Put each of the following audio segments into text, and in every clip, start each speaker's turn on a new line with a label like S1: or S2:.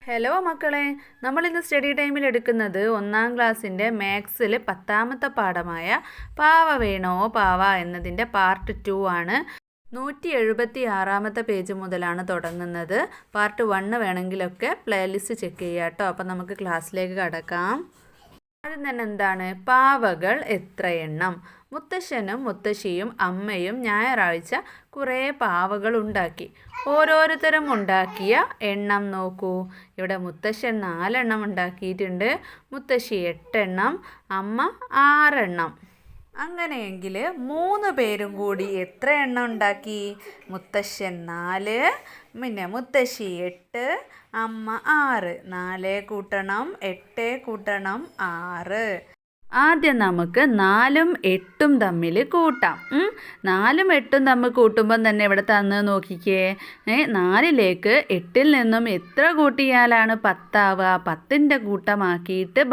S1: Hello മക്കളെ, നമ്മളിന്ന് study ടൈമിൽ എടുക്കുന്നത് 1-ാം ക്ലാസ്സിൻ്റെ മാത്സിൽ 10ാമത്തെ പാഠമായ പാവ വേണോ പാവ എന്നതിൻ്റെ പാർട്ട് 2 ആണ്. 176ാമത്തെ പേജ് മുതലാണ് തുടങ്ങുന്നത്. പാർട്ട് 1 വേണമെങ്കിലൊക്കെ പ്ലേലിസ്റ്റ് ചെക്ക് ചെയ്യാം കേട്ടോ. അപ്പം നമുക്ക് ക്ലാസ്സിലേക്ക് കടക്കാം. ആദ്യം തന്നെ എന്താണ് പാവകൾ എത്ര എണ്ണം? മുത്തശ്ശനും മുത്തശ്ശിയും അമ്മയും ഞായറാഴ്ച കുറേ പാവകൾ ഉണ്ടാക്കി. ഓരോരുത്തരും ഉണ്ടാക്കിയ എണ്ണം നോക്കൂ. ഇവിടെ മുത്തശ്ശൻ 4 എണ്ണം ഉണ്ടാക്കിയിട്ടുണ്ട്, മുത്തശ്ശി 8 എണ്ണം, അമ്മ 6 എണ്ണം. അങ്ങനെയെങ്കിൽ 3 പേരും കൂടി എത്ര എണ്ണം ഉണ്ടാക്കി? മുത്തശ്ശൻ 4, പിന്നെ മുത്തശ്ശി 8, അമ്മ 6. 4 കൂട്ടണം 8 കൂട്ടണം 6. ആദ്യം നമുക്ക് 4ഉം 8ഉം തമ്മിൽ കൂട്ടാം. 4ഉം 8ഉം തമ്മിൽ കൂട്ടുമ്പം തന്നെ ഇവിടെ തന്ന് നോക്കിക്കേ. 4ലേക്ക് 8ൽ നിന്നും എത്ര കൂട്ടിയാലാണ് 10 ആവുക? 10ൻ്റെ കൂട്ടമാക്കിയിട്ട്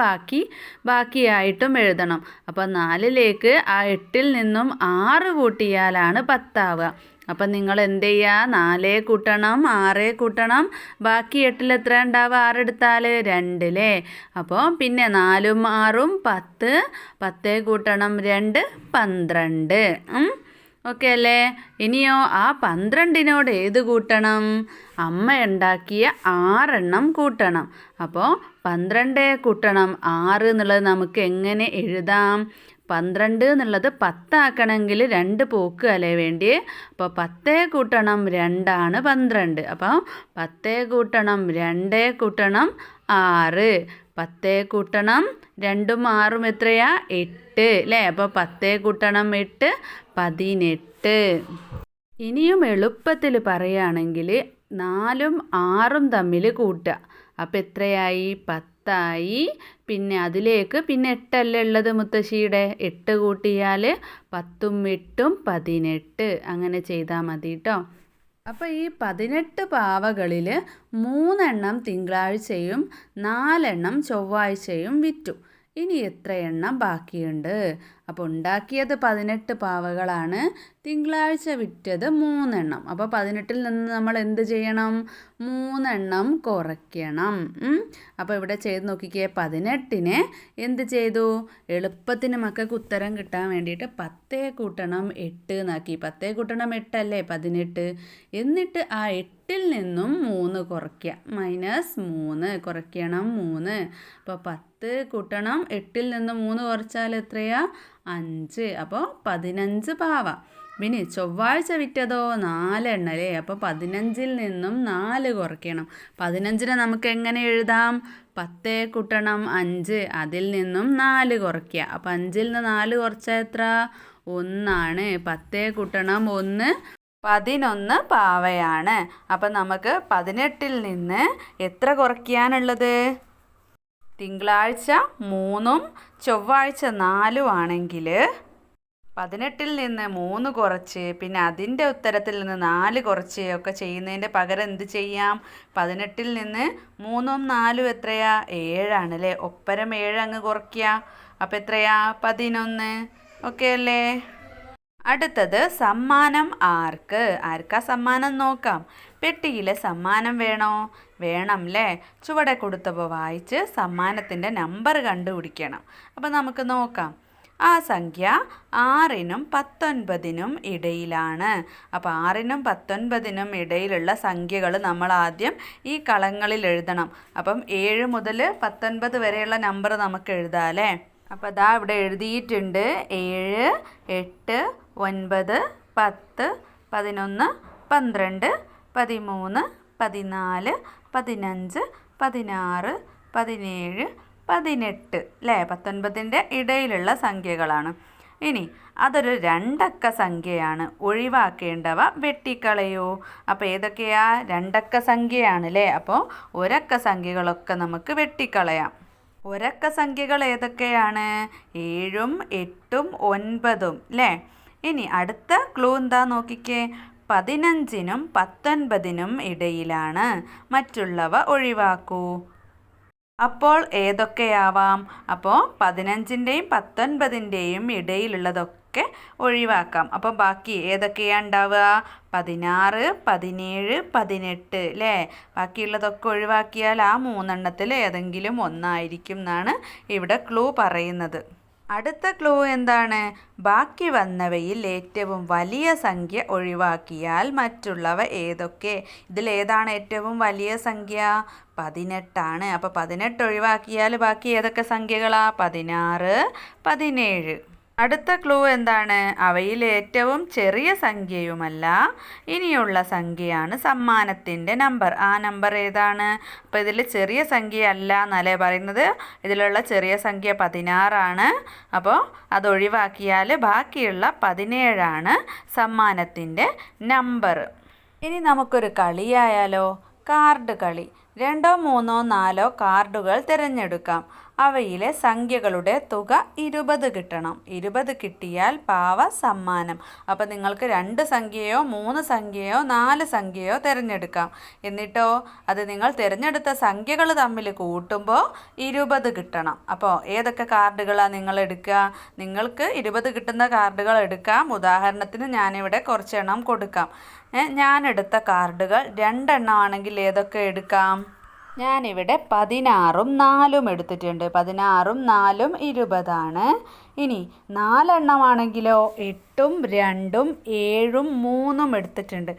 S1: ബാക്കിയായിട്ടും എഴുതണം. അപ്പോൾ 4ലേക്ക് ആ 8ൽ നിന്നും 6 കൂട്ടിയാലാണ് 10 ആവുക. അപ്പം നിങ്ങൾ എന്ത് ചെയ്യുക? 4 കൂട്ടണം 6 കൂട്ടണം, ബാക്കി 8ൽ എത്ര ഉണ്ടാവുക? 6 എടുത്താൽ 2 അല്ലേ? അപ്പോൾ പിന്നെ 4ഉം 6ഉം 10, 10 കൂട്ടണം 2 12. ഓക്കെ അല്ലേ? ഇനിയോ ആ 12നോട് ഏത് കൂട്ടണം? അമ്മ ഉണ്ടാക്കിയ 6 എണ്ണം കൂട്ടണം. അപ്പോൾ 12 കൂട്ടണം 6 എന്നുള്ളത് നമുക്ക് എങ്ങനെ എഴുതാം? 12 എന്നുള്ളത് 10 ആക്കണമെങ്കിൽ 2 പോക്ക് അല്ലേ വേണ്ടി? അപ്പോൾ 10 കൂട്ടണം 2 ആണ് 12. അപ്പോൾ 10 കൂട്ടണം 2 കൂട്ടണം 6. 10 കൂട്ടണം 2ഉം 6ഉം എത്രയാ? 8 അല്ലേ? അപ്പോൾ 10 കൂട്ടണം 8 18. ഇനിയും എളുപ്പത്തിൽ പറയുകയാണെങ്കിൽ 4ഉം 6ഉം തമ്മിൽ കൂട്ടുക. അപ്പോൾ എത്രയായി? 10ആയി. പിന്നെ അതിലേക്ക് പിന്നെ 8 അല്ലേ ഉള്ളത് മുത്തശ്ശിയുടെ? 8 കൂട്ടിയാൽ 10ഉം 8ഉം 18. അങ്ങനെ ചെയ്താൽ മതി കേട്ടോ. അപ്പോൾ ഈ 18 പാവകളിൽ 3 എണ്ണം തിങ്കളാഴ്ചയും 4 എണ്ണം ചൊവ്വാഴ്ചയും വിറ്റു. ഇനി എത്ര എണ്ണം ബാക്കിയുണ്ട്? അപ്പോൾ ഉണ്ടാക്കിയത് 18 പാവകളാണ്, തിങ്കളാഴ്ച വിറ്റത് 3 എണ്ണം. അപ്പോൾ 18ൽ നിന്ന് നമ്മൾ എന്ത് ചെയ്യണം? 3 എണ്ണം കുറയ്ക്കണം. അപ്പോൾ ഇവിടെ ചെയ്ത് നോക്കിക്കേ. 18നെ എന്ത് ചെയ്തു? എളുപ്പത്തിന് മക്കൾക്ക് ഉത്തരം കിട്ടാൻ വേണ്ടിയിട്ട് 10 കൂട്ടണം 8 എന്നാക്കി. 10 കൂട്ടണം 8 അല്ലേ? 18. എന്നിട്ട് ആ 8ൽ നിന്നും 3 കുറയ്ക്കുക. -3 കുറയ്ക്കണം 3. അപ്പോൾ 10 കൂട്ടണം 8ൽ നിന്ന് 3 കുറച്ചാൽ എത്രയാ? 5. അപ്പോൾ 15 പാവ. പിന്നെ ചൊവ്വാഴ്ച വിറ്റതോ 4 എണ്ണം അല്ലേ? അപ്പോൾ 15ൽ നിന്നും 4 കുറയ്ക്കണം. 15നെ നമുക്ക് എങ്ങനെ എഴുതാം? 10 കൂട്ടണം 5, അതിൽ നിന്നും 4 കുറയ്ക്കുക. അപ്പോൾ 5ൽ നിന്ന് 4 കുറച്ചാൽ എത്ര? 1 ആണ്. 10 കൂട്ടണം 1, 11 പാവയാണ്. അപ്പം നമുക്ക് 18ൽ നിന്ന് എത്ര കുറയ്ക്കാനുള്ളത്? തിങ്കളാഴ്ച 3ഉം ചൊവ്വാഴ്ച 4ഉം ആണെങ്കിൽ 18ൽ നിന്ന് 3 കുറച്ച് പിന്നെ അതിൻ്റെ ഉത്തരത്തിൽ നിന്ന് 4 കുറച്ച് ഒക്കെ ചെയ്യുന്നതിൻ്റെ പകരം എന്ത് ചെയ്യാം? 18ൽ നിന്ന് 3ഉം 4ഉം എത്രയാ? 7 ആണല്ലേ? ഒപ്പരം 7 അങ്ങ് കുറയ്ക്കുക. അപ്പോൾ എത്രയാ? 11. ഓക്കെ അല്ലേ? അടുത്തത് സമ്മാനം ആർക്ക്? ആർക്കാ സമ്മാനം നോക്കാം. പെട്ടിയിലെ സമ്മാനം വേണോ? വേണം അല്ലേ? ചുവടെ കൊടുത്തപ്പോൾ വായിച്ച് സമ്മാനത്തിൻ്റെ നമ്പർ കണ്ടുപിടിക്കണം. അപ്പോൾ നമുക്ക് നോക്കാം. ആ സംഖ്യ 6നും 19നും ഇടയിലാണ്. അപ്പോൾ 6നും 19നും ഇടയിലുള്ള സംഖ്യകൾ നമ്മൾ ആദ്യം ഈ കളങ്ങളിൽ എഴുതണം. അപ്പം 7 മുതൽ 19 വരെയുള്ള നമ്പർ നമുക്ക് എഴുതാം അല്ലേ? അപ്പോൾ അതാ ഇവിടെ എഴുതിയിട്ടുണ്ട്. 7, 8, 9, 10, 11, 12, 13, 14, 15, 16, 17, 18 അല്ലേ? 19ൻ്റെ ഇടയിലുള്ള സംഖ്യകളാണ്. ഇനി അതൊരു 2 അക്ക സംഖ്യയാണ്. ഒഴിവാക്കേണ്ടവ വെട്ടിക്കളയൂ. അപ്പോൾ ഏതൊക്കെയാ? 2 അക്ക സംഖ്യയാണ് അല്ലേ? അപ്പോൾ ഒരക്ക സംഖ്യകളൊക്കെ നമുക്ക് വെട്ടിക്കളയാം. ഒരക്ക സംഖ്യകൾ ഏതൊക്കെയാണ്? 7ഉം 8ഉം 9ഉം അല്ലേ? ഇനി അടുത്ത ക്ലൂ എന്താ നോക്കിക്കേ. 15നും 19നും ഇടയിലാണ്. മറ്റുള്ളവ ഒഴിവാക്കൂ. അപ്പോൾ ഏതൊക്കെയാവാം? അപ്പോൾ 15ൻ്റെയും 19ൻ്റെയും ഇടയിലുള്ളതൊക്കെ ഒക്കെ ഒഴിവാക്കാം. അപ്പോൾ ബാക്കി ഏതൊക്കെയാണ് ഉണ്ടാവുക? 16, 17, 18 അല്ലേ? ബാക്കിയുള്ളതൊക്കെ ഒഴിവാക്കിയാൽ ആ 3 ഏതെങ്കിലും ഒന്നായിരിക്കും എന്നാണ് ഇവിടെ ക്ലൂ പറയുന്നത്. അടുത്ത ക്ലൂ എന്താണ്? ബാക്കി വന്നവയിൽ ഏറ്റവും വലിയ സംഖ്യ ഒഴിവാക്കിയാൽ മറ്റുള്ളവ ഏതൊക്കെ? ഇതിലേതാണ് ഏറ്റവും വലിയ സംഖ്യ? 18 അപ്പോൾ 18 ഒഴിവാക്കിയാൽ ബാക്കി ഏതൊക്കെ സംഖ്യകളാ? 16, 17. അടുത്ത ക്ലൂ എന്താണ്? അവയിൽ ഏറ്റവും ചെറിയ സംഖ്യയുമല്ല, ഇനിയുള്ള സംഖ്യയാണ് സമ്മാനത്തിൻ്റെ നമ്പർ. ആ നമ്പർ ഏതാണ്? അപ്പോൾ ഇതിൽ ചെറിയ സംഖ്യ അല്ല എന്നല്ലേ പറയുന്നത്? ഇതിലുള്ള ചെറിയ സംഖ്യ 16. അപ്പോൾ അത് ഒഴിവാക്കിയാൽ ബാക്കിയുള്ള 17 സമ്മാനത്തിൻ്റെ നമ്പർ. ഇനി നമുക്കൊരു കളിയായാലോ? കാർഡ് കളി. 2, 3, 4 കാർഡുകൾ തിരഞ്ഞെടുക്കാം. അവയിലെ സംഖ്യകളുടെ തുക 20 കിട്ടണം. 20 കിട്ടിയാൽ പാവ സമ്മാനം. അപ്പോൾ നിങ്ങൾക്ക് 2 സംഖ്യയോ 3 സംഖ്യയോ 4 സംഖ്യയോ തിരഞ്ഞെടുക്കാം. എന്നിട്ടോ അത് നിങ്ങൾ തിരഞ്ഞെടുത്ത സംഖ്യകൾ തമ്മിൽ കൂട്ടുമ്പോൾ 20 കിട്ടണം. അപ്പോൾ ഏതൊക്കെ കാർഡുകളാണ് നിങ്ങൾ എടുക്കുക? നിങ്ങൾക്ക് 20 കിട്ടുന്ന കാർഡുകൾ എടുക്കാം. ഉദാഹരണത്തിന് ഞാനിവിടെ കുറച്ചെണ്ണം കൊടുക്കാം. ഞാൻ എടുത്ത കാർഡുകൾ 2 എണ്ണമാണെങ്കിൽ ഏതൊക്കെ എടുക്കാം? ഞാനിവിടെ 16ഉം 4ഉം എടുത്തിട്ടുണ്ട്. 16ഉം 4ഉം 20. ഇനി 4 എണ്ണമാണെങ്കിലോ 8ഉം 2ഉം 7ഉം 3ഉം എടുത്തിട്ടുണ്ട്.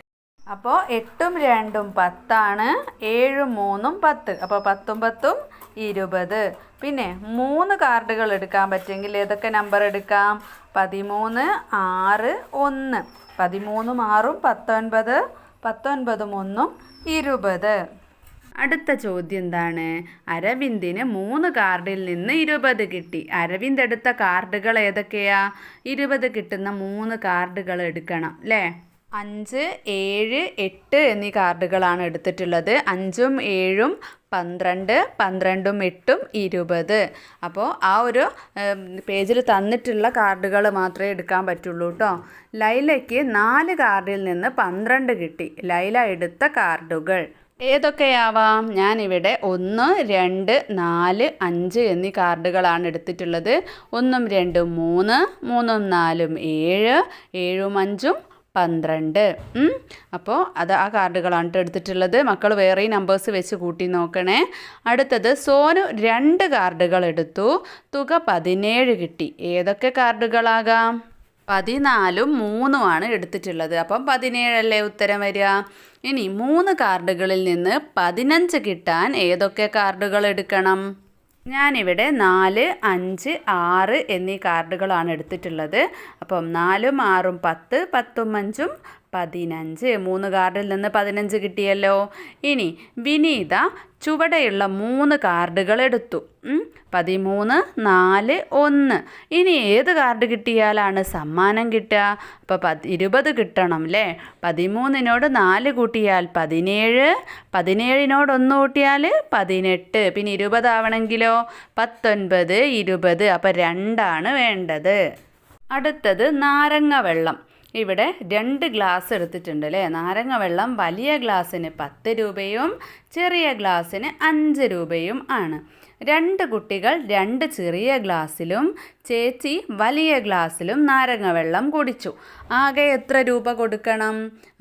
S1: അപ്പോൾ 8ഉം 2ഉം 10, 7ഉം 3ഉം 10. അപ്പോൾ 10ഉം 10ഉം 20. പിന്നെ 3 കാർഡുകൾ എടുക്കാൻ പറ്റുമെങ്കിൽ ഏതൊക്കെ നമ്പർ എടുക്കാം? 13, 6, 1. 13ഉം 6ഉം 19, 19ഉം 1ഉം 20. അടുത്ത ചോദ്യം എന്താണ്? അരവിന്ദിന് 3 കാർഡിൽ നിന്ന് 20 കിട്ടി. അരവിന്ദ് എടുത്ത കാർഡുകൾ ഏതൊക്കെയാ? 20 കിട്ടുന്ന 3 കാർഡുകൾ എടുക്കണം അല്ലേ? 5, 7, 8 എന്നീ കാർഡുകളാണ് എടുത്തിട്ടുള്ളത്. 5ഉം 7ഉം 12, 12ഉം 8ഉം 20. അപ്പോൾ ആ ഒരു പേജിൽ തന്നിട്ടുള്ള കാർഡുകൾ മാത്രമേ എടുക്കാൻ പറ്റുള്ളൂ കേട്ടോ. ലൈലയ്ക്ക് 4 കാർഡിൽ നിന്ന് 12 കിട്ടി. ലൈല എടുത്ത കാർഡുകൾ ഏതൊക്കെയാവാം? ഞാനിവിടെ 1, 2, 4, 5 എന്നീ കാർഡുകളാണ് എടുത്തിട്ടുള്ളത്. 1ഉം 2ഉം 3, 3ഉം 4ഉം 7, 7ഉം 5ഉം 12. അപ്പോൾ അത് ആ കാർഡുകളാണ് എടുത്തിട്ടുള്ളത്. മക്കൾ വേറെ നമ്പേഴ്സ് വെച്ച് കൂട്ടി നോക്കണേ. അടുത്തത് സോനു 2 കാർഡുകൾ എടുത്തു. തുക 17 കിട്ടി. ഏതൊക്കെ കാർഡുകളാകാം? 14ഉം 3ഉമാണ് എടുത്തിട്ടുള്ളത്. അപ്പം 17 അല്ലേ ഉത്തരം വരിക. ഇനി 3 കാർഡുകളിൽ നിന്ന് 15 കിട്ടാൻ ഏതൊക്കെ കാർഡുകൾ എടുക്കണം? ഞാനിവിടെ 4, 5, 6 എന്നീ കാർഡുകളാണ് എടുത്തിട്ടുള്ളത്. അപ്പം 4ഉം 6ഉം 10, 10ഉം 5ഉം 15. 3 കാർഡിൽ നിന്ന് 15 കിട്ടിയല്ലോ. ഇനി വിനീത ചുവടെയുള്ള 3 കാർഡുകൾ എടുത്തു. 13, 4, 1. ഇനി ഏത് കാർഡ് കിട്ടിയാലാണ് സമ്മാനം കിട്ടുക? അപ്പോൾ 20 കിട്ടണം അല്ലേ? 13നോട് 4 കൂട്ടിയാൽ 17, 17നോട് 1 കൂട്ടിയാൽ 18. പിന്നെ 20 ആവണമെങ്കിലോ 19, 20. അപ്പോൾ 2 വേണ്ടത്. അടുത്തത് നാരങ്ങ വെള്ളം. ഇവിടെ 2 ഗ്ലാസ് എടുത്തിട്ടുണ്ട് അല്ലേ? നാരങ്ങ വെള്ളം വലിയ ഗ്ലാസ്സിന് 10 രൂപയും ചെറിയ ഗ്ലാസ്സിന് 5 രൂപയും ആണ്. 2 കുട്ടികൾ 2 ചെറിയ ഗ്ലാസ്സിലും ചേച്ചി വലിയ ഗ്ലാസ്സിലും നാരങ്ങ വെള്ളം കുടിച്ചു. ആകെ എത്ര രൂപ കൊടുക്കണം?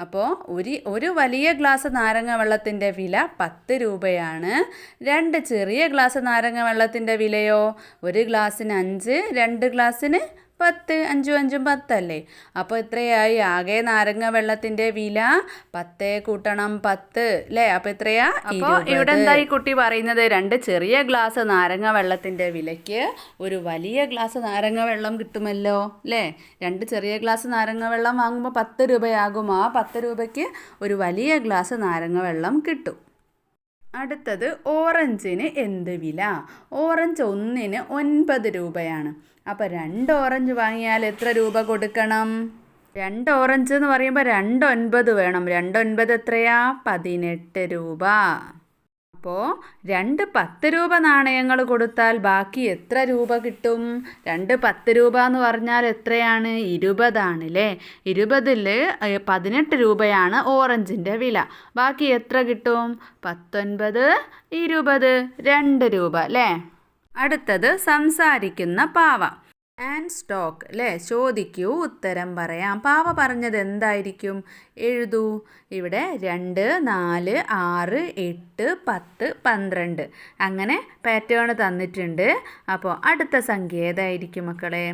S1: അപ്പോൾ ഒരു വലിയ ഗ്ലാസ് നാരങ്ങ വെള്ളത്തിൻ്റെ വില 10 രൂപയാണ്. 2 ചെറിയ ഗ്ലാസ് നാരങ്ങ വെള്ളത്തിൻ്റെ വിലയോ? ഒരു ഗ്ലാസ്സിന് 5, 2 ഗ്ലാസ്സിന് 10. 5ഉം 5ഉം 10 അല്ലേ? അപ്പോൾ എത്രയായി? ആകെ നാരങ്ങ വെള്ളത്തിൻ്റെ വില 10 കൂട്ടണം 10 അല്ലേ? അപ്പോൾ എത്രയാ? അപ്പോൾ ഇവിടെ എന്താ ഈ കുട്ടി പറയുന്നത്? 2 ചെറിയ ഗ്ലാസ് നാരങ്ങ വെള്ളത്തിൻ്റെ വിലയ്ക്ക് ഒരു വലിയ ഗ്ലാസ് നാരങ്ങ വെള്ളം കിട്ടുമല്ലോ അല്ലേ? 2 ചെറിയ ഗ്ലാസ് നാരങ്ങ വെള്ളം വാങ്ങുമ്പോൾ 10 രൂപയാകും. ആ 10 രൂപയ്ക്ക് ഒരു വലിയ ഗ്ലാസ് നാരങ്ങ വെള്ളം കിട്ടും. അടുത്തത് ഓറഞ്ചിന് എന്ത് വില? ഓറഞ്ച് ഒന്നിന് 9 രൂപയാണ്. അപ്പോൾ 2 ഓറഞ്ച് വാങ്ങിയാൽ എത്ര രൂപ കൊടുക്കണം? 2 ഓറഞ്ച് എന്ന് പറയുമ്പോൾ 2 9 വേണം. 2 9 എത്രയാ? 18 രൂപ. അപ്പോൾ 2 10 രൂപ നാണയങ്ങൾ കൊടുത്താൽ ബാക്കി എത്ര രൂപ കിട്ടും? 2 10 രൂപ എന്ന് പറഞ്ഞാൽ എത്രയാണ്? 20 ആണല്ലേ? 20ൽ 18 രൂപയാണ് ഓറഞ്ചിൻ്റെ വില. ബാക്കി എത്ര കിട്ടും? 19, 20, 2 രൂപ അല്ലേ? അടുത്തത് സംസാരിക്കുന്ന പാവ. ആൻഡ് സ്റ്റോക്ക് അല്ലേ, ചോദിക്കൂ ഉത്തരം പറയാം. പാവ പറഞ്ഞത് എന്തായിരിക്കും? എഴുതൂ. ഇവിടെ 2, 4, 6, 8, 10, 12 അങ്ങനെ പാറ്റേൺ തന്നിട്ടുണ്ട്. അപ്പോൾ അടുത്ത സംഖ്യ ഏതായിരിക്കും മക്കളെ?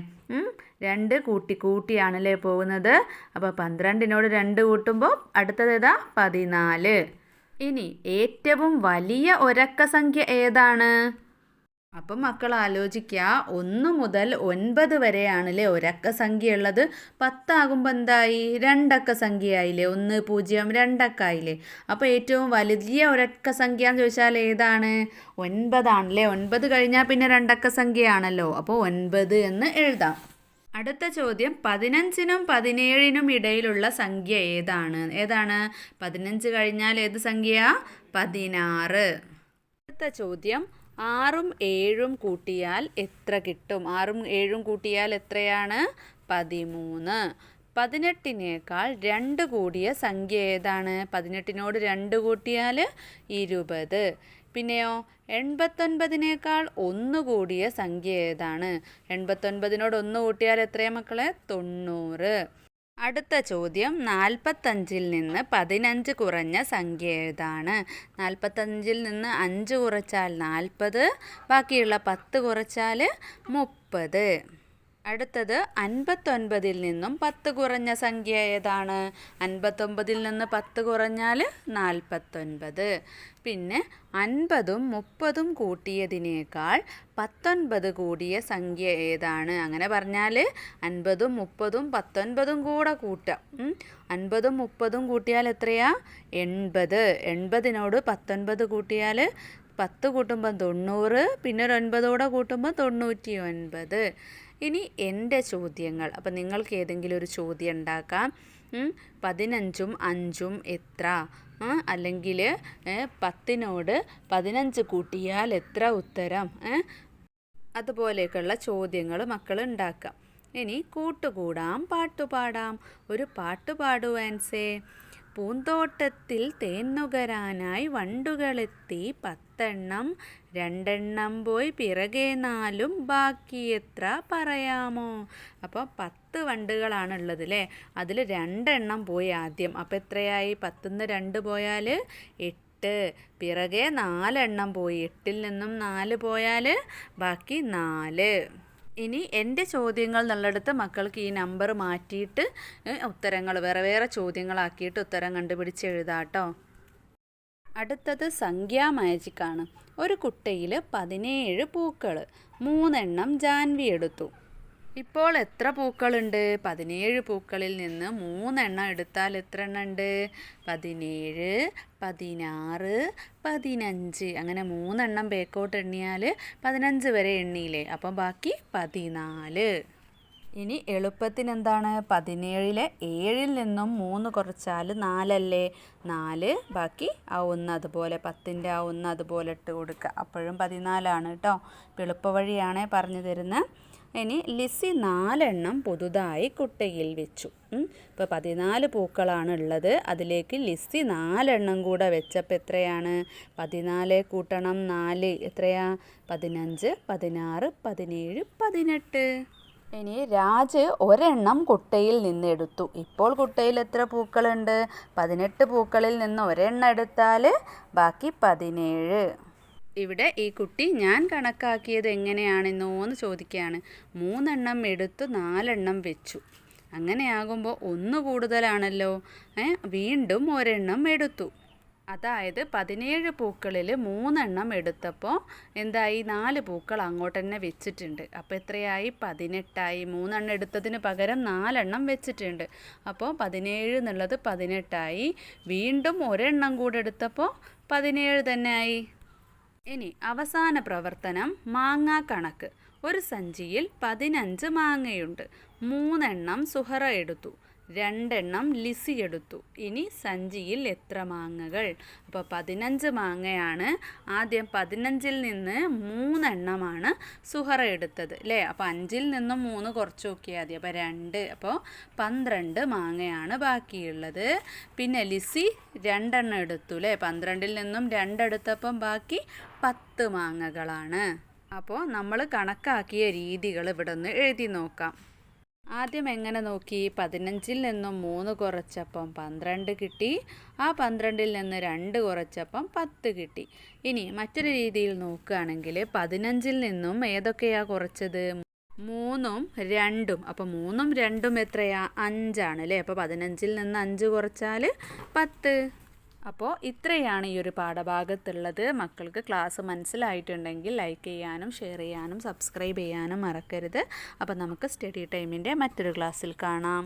S1: 2 കൂട്ടിയാണല്ലേ പോകുന്നത്. അപ്പോൾ 12നോട് 2 കൂട്ടുമ്പോൾ അടുത്തത് ഏതാ? 14. ഇനി ഏറ്റവും വലിയ ഒരക്ക സംഖ്യ ഏതാണ്? അപ്പം മക്കൾ ആലോചിക്കുക, 1 മുതൽ 9 വരെയാണല്ലേ ഒരക്ക സംഖ്യ ഉള്ളത്. 10 ആകുമ്പോൾ എന്തായി? 2 അക്ക സംഖ്യയായില്ലേ? 1, 0, 2 അക്കായില്ലേ? അപ്പോൾ ഏറ്റവും വലിയ ഒരക്ക സംഖ്യ എന്ന് ചോദിച്ചാൽ ഏതാണ്? 9 ആണല്ലേ. 9 കഴിഞ്ഞാൽ പിന്നെ 2 അക്ക സംഖ്യയാണല്ലോ. അപ്പോൾ 9 എന്ന് എഴുതാം. അടുത്ത ചോദ്യം, 15നും 17നും ഇടയിലുള്ള സംഖ്യ ഏതാണ്? 15 കഴിഞ്ഞാൽ ഏത് സംഖ്യ? 16. അടുത്ത ചോദ്യം, 6ഉം 7ഉം കൂട്ടിയാൽ എത്ര കിട്ടും? 6ഉം 7ഉം കൂട്ടിയാൽ എത്രയാണ്? 13. 18നേക്കാൾ 2 കൂടിയ സംഖ്യ ഏതാണ്? 18നോട് 2 കൂട്ടിയാൽ 20. പിന്നെയോ 89നേക്കാൾ 1 കൂടിയ സംഖ്യ ഏതാണ്? 89നോട് 1 കൂട്ടിയാൽ എത്രയാണ് മക്കളെ? 90. അടുത്ത ചോദ്യം, 45ൽ നിന്ന് 15 കുറഞ്ഞ സംഖ്യ ഏതാണ്? 45ൽ നിന്ന് 5 കുറച്ചാൽ 40, ബാക്കിയുള്ള 10 കുറച്ചാൽ 30. അടുത്തത്, 59ൽ നിന്നും 10 കുറഞ്ഞ സംഖ്യ ഏതാണ്? 59ൽ നിന്ന് 10 കുറഞ്ഞാൽ 49. പിന്നെ 50ഉം 30ഉം കൂട്ടിയതിനേക്കാൾ 19 കൂടിയ സംഖ്യ ഏതാണ്? അങ്ങനെ പറഞ്ഞാൽ 50ഉം 30ഉം 19ഉം കൂടെ കൂട്ടാം. 50ഉം 30ഉം കൂട്ടിയാൽ എത്രയാ? 80. 80നോട് 19 കൂട്ടിയാൽ 10 കൂട്ടുമ്പോൾ 90, പിന്നെ ഒരു 9 കൂടെ കൂട്ടുമ്പോൾ 99. ഇനി എൻ്റെ ചോദ്യങ്ങൾ. അപ്പം നിങ്ങൾക്ക് ഏതെങ്കിലും ഒരു ചോദ്യം ഉണ്ടാക്കാം. 15ഉം 5ഉം എത്ര? അല്ലെങ്കിൽ 10നോട് 15 കൂട്ടിയാൽ എത്ര ഉത്തരം? അതുപോലെയൊക്കെയുള്ള ചോദ്യങ്ങൾ മക്കൾ ഉണ്ടാക്കാം. ഇനി കൂട്ടുകൂടാം പാട്ടുപാടാം. ഒരു പാട്ട് പാടൂ ആൻസേ. പൂന്തോട്ടത്തിൽ തേന്നുകരാനായി വണ്ടുകളെത്തി 10 എണ്ണം, 2 എണ്ണം പോയി പിറകെ 4ഉം ബാക്കി എത്ര പറയാമോ? അപ്പോൾ 10 വണ്ടുകളാണ് ഉള്ളത് അല്ലേ. അതിൽ 2 എണ്ണം പോയി ആദ്യം. അപ്പോൾ എത്രയായി? 10ന്ന് 2 പോയാൽ 8. പിറകെ 4 എണ്ണം പോയി. 8ൽ നിന്നും 4 പോയാൽ ബാക്കി 4. ഇനി എൻ്റെ ചോദ്യങ്ങൾ എന്നുള്ളിടത്ത് മക്കൾക്ക് ഈ നമ്പർ മാറ്റിയിട്ട് ഉത്തരങ്ങൾ വേറെ വേറെ ചോദ്യങ്ങളാക്കിയിട്ട് ഉത്തരം കണ്ടുപിടിച്ച് എഴുതാട്ടോ. അടുത്തത് സംഖ്യാ മാജിക്കാണ്. ഒരു കുട്ടയിൽ 17 പൂക്കൾ, 3 എണ്ണം ജാൻവി എടുത്തു. ഇപ്പോൾ എത്ര പൂക്കളുണ്ട്? 17 പൂക്കളിൽ നിന്ന് 3 എണ്ണം എടുത്താൽ എത്ര എണ്ണം ഉണ്ട്? 17, 16, 15. അങ്ങനെ 3 എണ്ണം ബേക്കോട്ട് എണ്ണിയാൽ 15 വരെ എണ്ണിയില്ലേ. അപ്പം ബാക്കി 14. ഇനി എളുപ്പത്തിന് എന്താണ്? 17ലെ 7ൽ നിന്നും 3 കുറച്ചാൽ 4 അല്ലേ. 4, ബാക്കി ആ 1 അതുപോലെ 10ൻ്റെ ആ 1 അതുപോലെ ഇട്ട് കൊടുക്കുക. അപ്പോഴും 14 കേട്ടോ. എളുപ്പവഴിയാണേ പറഞ്ഞു തരുന്നത്. ഇനി ലിസി 4 എണ്ണം പുതുതായി കുട്ടയിൽ വെച്ചു. ഇപ്പോൾ 14 പൂക്കളാണ് ഉള്ളത്. അതിലേക്ക് ലിസി 4 എണ്ണം കൂടെ വെച്ചപ്പോൾ എത്രയാണ്? 14 കൂട്ടണം 4 എത്രയാ? 15, 16, 17, 18. ഇനി രാജ് ഒരെണ്ണം കുട്ടയിൽ നിന്ന് എടുത്തു. ഇപ്പോൾ കുട്ടയിൽ എത്ര പൂക്കളുണ്ട്? 18 പൂക്കളിൽ നിന്ന് ഒരെണ്ണം എടുത്താൽ ബാക്കി 17. ഇവിടെ ഈ കുട്ടി ഞാൻ കണക്കാക്കിയത് എങ്ങനെയാണെന്നോന്ന് ചോദിക്കുകയാണ്. 3 എണ്ണം എടുത്തു 4 എണ്ണം വെച്ചു. അങ്ങനെയാകുമ്പോൾ 1 കൂടുതലാണല്ലോ. വീണ്ടും ഒരെണ്ണം എടുത്തു. അതായത് 17 പൂക്കളിൽ 3 എണ്ണം എടുത്തപ്പോൾ എന്തായി? 4 പൂക്കൾ അങ്ങോട്ട് തന്നെ വെച്ചിട്ടുണ്ട്. അപ്പോൾ എത്രയായി? 18ആയി. 3 എണ്ണം എടുത്തതിന് പകരം 4 എണ്ണം വെച്ചിട്ടുണ്ട്. അപ്പോൾ 17 എന്നുള്ളത് 18ആയി. വീണ്ടും ഒരെണ്ണം കൂടെ എടുത്തപ്പോൾ 17 തന്നെ ആയി. ഇനി അവസാന പ്രവർത്തനം മാങ്ങാ കണക്ക്. ഒരു സഞ്ചിയിൽ 15 മാങ്ങയുണ്ട്. 3 എണ്ണം സുഹറ എടുത്തു, 2 എണ്ണം ലിസി എടുത്തു. ഇനി സഞ്ചിയിൽ എത്ര മാങ്ങകൾ? അപ്പോൾ 15 മാങ്ങയാണ്. ആദ്യം 15ൽ നിന്ന് 3 എണ്ണമാണ് സുഹറ എടുത്തത് അല്ലേ. അപ്പോൾ 5ൽ നിന്നും 3 കുറച്ച് നോക്കിയാൽ മതി. അപ്പോൾ 2, അപ്പോൾ 12 മാങ്ങയാണ് ബാക്കിയുള്ളത്. പിന്നെ ലിസി 2 എണ്ണം എടുത്തു അല്ലേ. 12ൽ നിന്നും 2 എടുത്തപ്പം ബാക്കി 10 മാങ്ങകളാണ്. അപ്പോൾ നമ്മൾ കണക്കാക്കിയ രീതികൾ ഇവിടെ ഒന്ന് എഴുതി നോക്കാം. ആദ്യം എങ്ങനെ നോക്കി? 15-ൽ നിന്നും 3 കുറച്ചപ്പം 12 കിട്ടി. ആ 12-ൽ നിന്ന് 2 കുറച്ചപ്പം 10 കിട്ടി. ഇനി മറ്റൊരു രീതിയിൽ നോക്കുകയാണെങ്കിൽ 15-ൽ നിന്നും ഏതൊക്കെയാണ് കുറച്ചത്? 3ഉം 2ഉം. അപ്പോൾ 3ഉം 2ഉം എത്രയാ? 5 ആണ് അല്ലേ? അപ്പോൾ 15-ൽ നിന്ന് 5 കുറച്ചാൽ 10. അപ്പോൾ ഇത്രയാണ് ഈ ഒരു പാഠഭാഗത്തുള്ളത്. മക്കൾക്ക് ക്ലാസ് മനസ്സിലായിട്ടുണ്ടെങ്കിൽ ലൈക്ക് ചെയ്യാനും ഷെയർ ചെയ്യാനും സബ്സ്ക്രൈബ് ചെയ്യാനും മറക്കരുത്. അപ്പോൾ നമുക്ക് സ്റ്റഡി ടൈമിൻ്റെ മറ്റൊരു ക്ലാസ്സിൽ കാണാം.